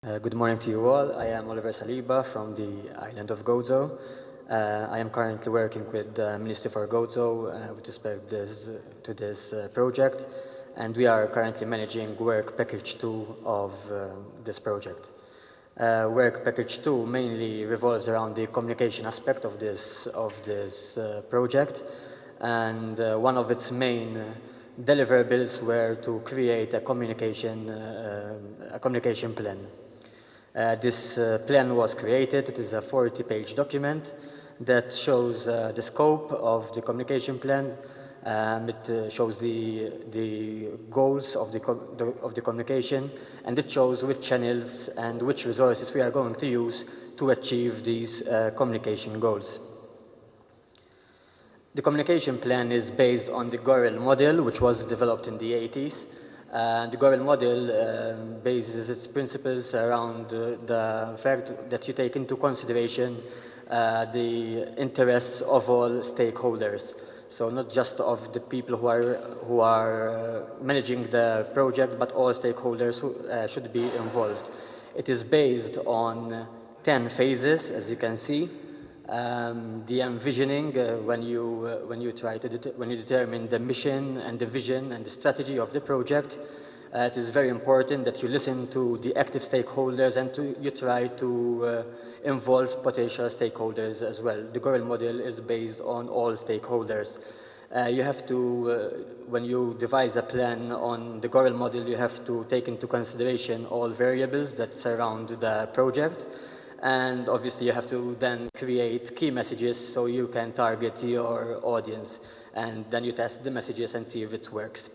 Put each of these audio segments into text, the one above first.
Good morning to you all. I am Oliver Saliba from the island of Gozo. I am currently working with the Ministry for Gozo with respect to this project, and we are currently managing work package 2 of this project. Work package 2 mainly revolves around the communication aspect of this project, and one of its main deliverables were to create a communication plan. This plan was created. It is a 40-page document that shows the scope of the communication plan. It shows the goals of the communication, and it shows which channels and which resources we are going to use to achieve these communication goals. The communication plan is based on the GOREL model, which was developed in the 80s. The GOREL model bases its principles around the fact that you take into consideration the interests of all stakeholders. So not just of the people who are managing the project, but all stakeholders who should be involved. It is based on 10 phases, as you can see. The envisioning, when you determine the mission and the vision and the strategy of the project, it is very important that you listen to the active stakeholders and you try to involve potential stakeholders as well. The GOREL model is based on all stakeholders. You have to, when you devise a plan on the GOREL model, you have to take into consideration all variables that surround the project. And obviously you have to then create key messages so you can target your audience, and then you test the messages and see if it works.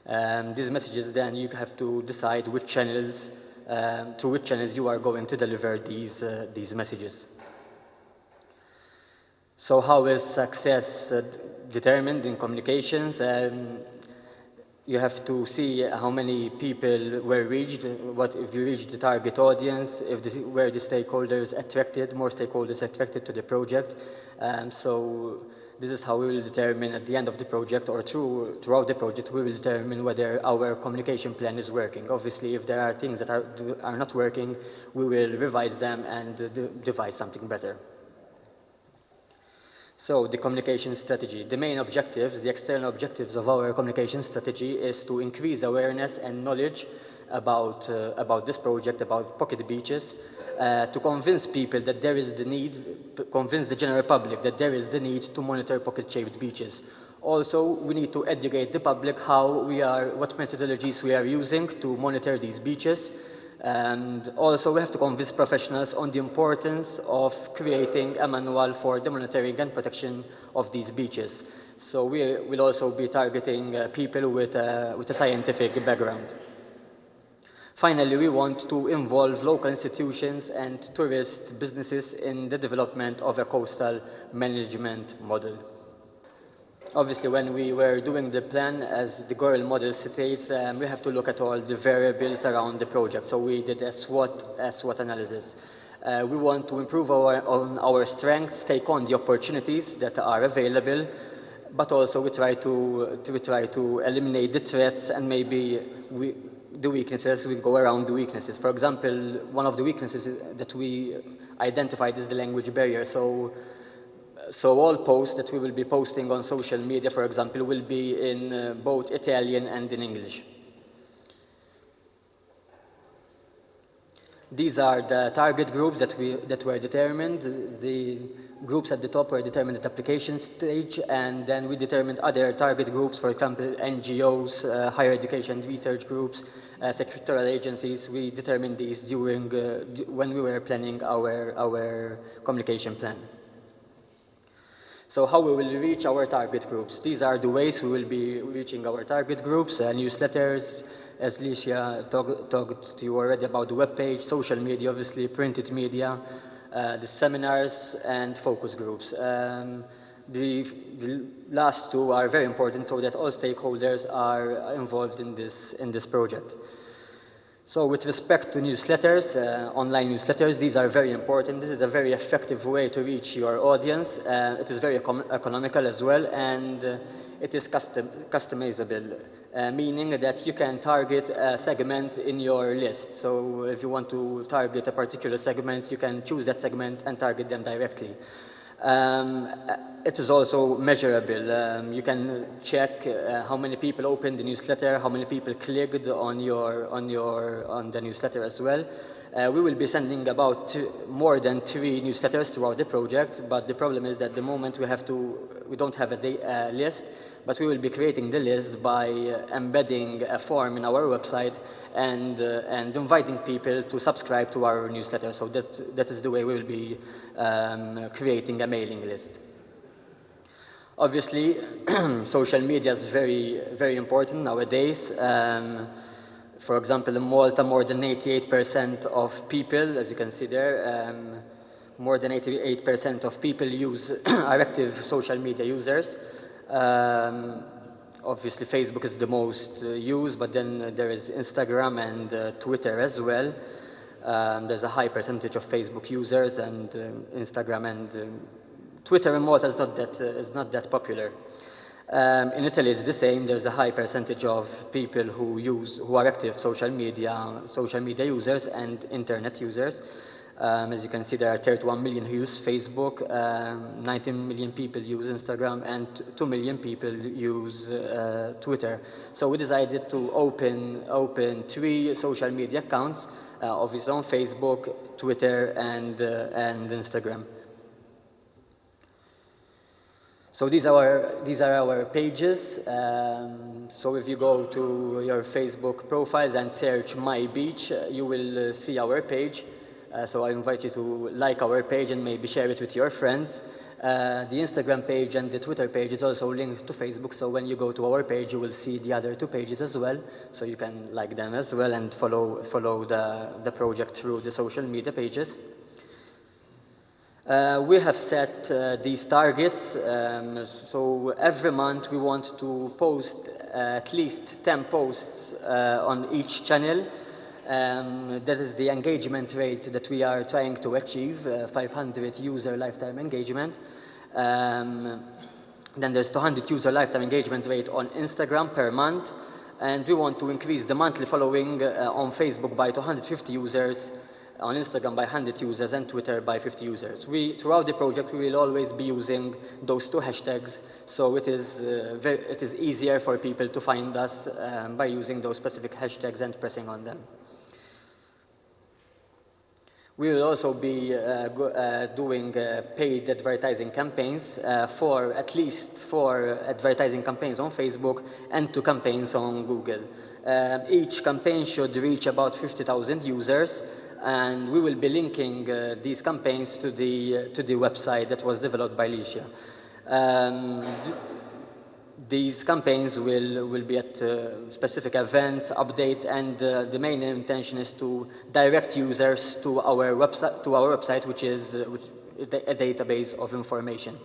These messages, then you have to decide which channels, to which channels you are going to deliver these messages. So how is success determined in communications? You have to see how many people were reached, what if you reached the target audience, were the stakeholders attracted, more stakeholders attracted to the project. So this is how we will determine at the end of the project, or throughout the project, we will determine whether our communication plan is working. Obviously, if there are things that are not working, we will revise them and devise something better. So the communication strategy, the main objectives, the external objectives of our communication strategy is to increase awareness and knowledge about this project, about pocket beaches, to convince people that there is the need, convince the general public that there is the need to monitor pocket-shaped beaches. Also, we need to educate the public what methodologies we are using to monitor these beaches. And also we have to convince professionals on the importance of creating a manual for the monitoring and protection of these beaches. So we will also be targeting people with a scientific background. Finally, we want to involve local institutions and tourist businesses in the development of a coastal management model. Obviously, when we were doing the plan, as the GOREL model states, we have to look at all the variables around the project. So we did a SWOT analysis. We want to improve on our strengths, take on the opportunities that are available, but also we try to eliminate the threats, and maybe the weaknesses, we go around the weaknesses. For example, one of the weaknesses that we identified is the language barrier. So all posts that we will be posting on social media, for example, will be in both Italian and in English. These are the target groups that were determined. The groups at the top were determined at application stage, and then we determined other target groups, for example, NGOs, higher education and research groups, secretarial agencies. We determined these during when we were planning our communication plan. So how we will reach our target groups? These are the ways we will be reaching our target groups: newsletters, as Licia talked to you already about the webpage, social media, obviously, printed media, the seminars, and focus groups. The last two are very important so that all stakeholders are involved in this project. So with respect to newsletters, online newsletters, these are very important. This is a very effective way to reach your audience. It is very economical as well, and it is customizable. meaning that you can target a segment in your list. So if you want to target a particular segment, you can choose that segment and target them directly. It is also measurable. You can check how many people opened the newsletter, how many people clicked on the newsletter as well. We will be sending about more than 3 newsletters throughout the project, but the problem is that at the moment we don't have a list, but we will be creating the list by embedding a form in our website and inviting people to subscribe to our newsletter. So that is the way we will be creating a mailing list. Obviously, social media is very, very important nowadays. For example, in Malta, more than 88% of people, as you can see there, more than 88% of people are active social media users. Obviously, Facebook is the most used, but then there is Instagram and Twitter as well. There's a high percentage of Facebook users, and Instagram and Twitter in Malta is not that popular. In Italy, it's the same. There's a high percentage of people who are active social media users and internet users. As you can see, there are 31 million who use Facebook, 19 million people use Instagram, and 2 million people use Twitter. So we decided to open 3 social media accounts, obviously on Facebook, Twitter, and Instagram. So these are our pages. So if you go to your Facebook profiles and search My Beach, you will see our page. So I invite you to like our page and maybe share it with your friends. The Instagram page and the Twitter page is also linked to Facebook, so when you go to our page, you will see the other 2 pages as well. So you can like them as well and follow the project through the social media pages. We have set these targets. So every month we want to post at least 10 posts on each channel. That is the engagement rate that we are trying to achieve, 500 user lifetime engagement. Then there's 200 user lifetime engagement rate on Instagram per month. And we want to increase the monthly following on Facebook by 250 users, on Instagram by 100 users, and Twitter by 50 users. Throughout the project, we will always be using those 2 hashtags, so it is easier for people to find us by using those specific hashtags and pressing on them. We will also be doing paid advertising campaigns for at least 4 advertising campaigns on Facebook and 2 campaigns on Google. Each campaign should reach about 50,000 users, and we will be linking these campaigns to the website that was developed by Licia. These campaigns will be at specific events, updates, and the main intention is to direct users to our website, which is a database of information.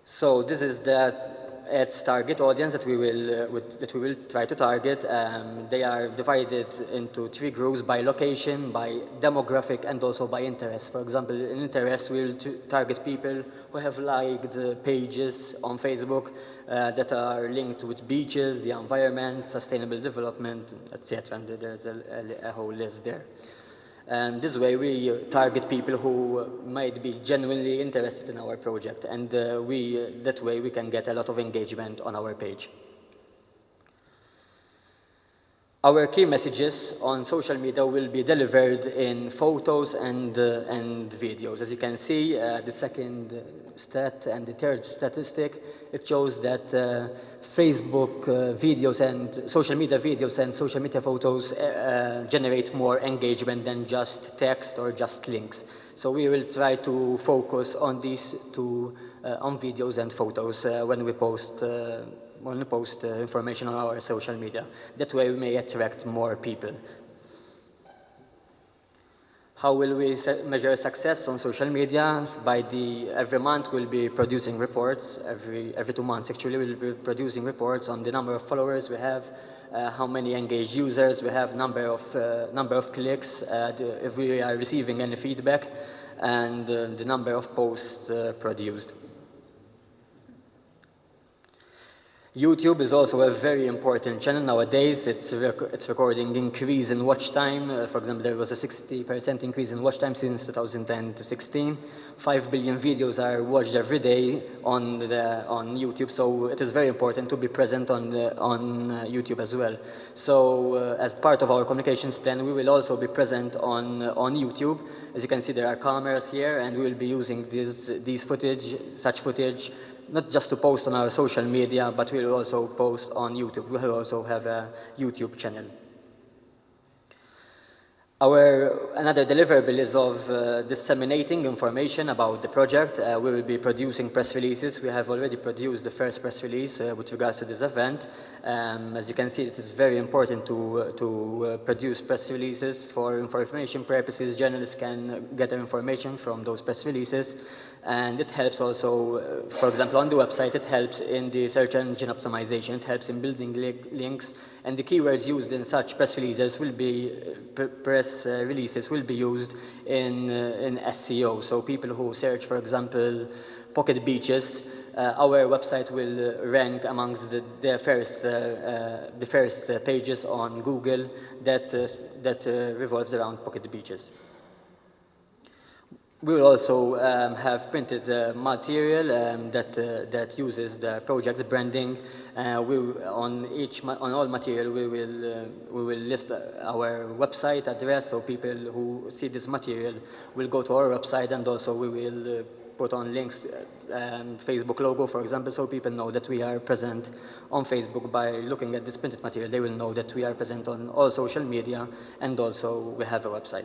So this is the ads target audience that we will try to target. They are divided into 3 groups by location, by demographic, and also by interest. For example, in interest, we will target people who have liked pages on Facebook that are linked with beaches, the environment, sustainable development, etc. And there's a whole list there. This way we target people who might be genuinely interested in our project, and that way we can get a lot of engagement on our page. Our key messages on social media will be delivered in photos and videos. As you can see, the second stat and the third statistic, it shows that Facebook videos and social media videos and social media photos generate more engagement than just text or just links. So we will try to focus on these 2, on videos and photos when we post information on our social media. That way we may attract more people. How will we measure success on social media? Every month we'll be producing reports. Every 2 months actually we'll be producing reports on the number of followers we have, how many engaged users we have, number of clicks, if we are receiving any feedback, and the number of posts produced. YouTube is also a very important channel nowadays. It's recording increase in watch time. For example, there was a 60% increase in watch time since 2016. 5 billion videos are watched every day on YouTube, so it is very important to be present on YouTube as well. So as part of our communications plan, we will also be present on YouTube. As you can see, there are cameras here, and we will be using such footage, not just to post on our social media, but we will also post on YouTube. We will also have a YouTube channel. Another deliverable is of disseminating information about the project. We will be producing press releases. We have already produced the first press release with regards to this event. As you can see, it is very important to produce press releases for information purposes. Journalists can get their information from those press releases. And it helps also, for example, on the website, it helps in the search engine optimization. It helps in building links. And the keywords used in such press releases will be used in SEO. So people who search, for example, pocket beaches, our website will rank amongst the first pages on Google that revolves around pocket beaches. We will also have printed material that uses the project's branding. On all material, we will list our website address, so people who see this material will go to our website, and also we will put on links, Facebook logo, for example, so people know that we are present on Facebook. By looking at this printed material, they will know that we are present on all social media, and also we have a website.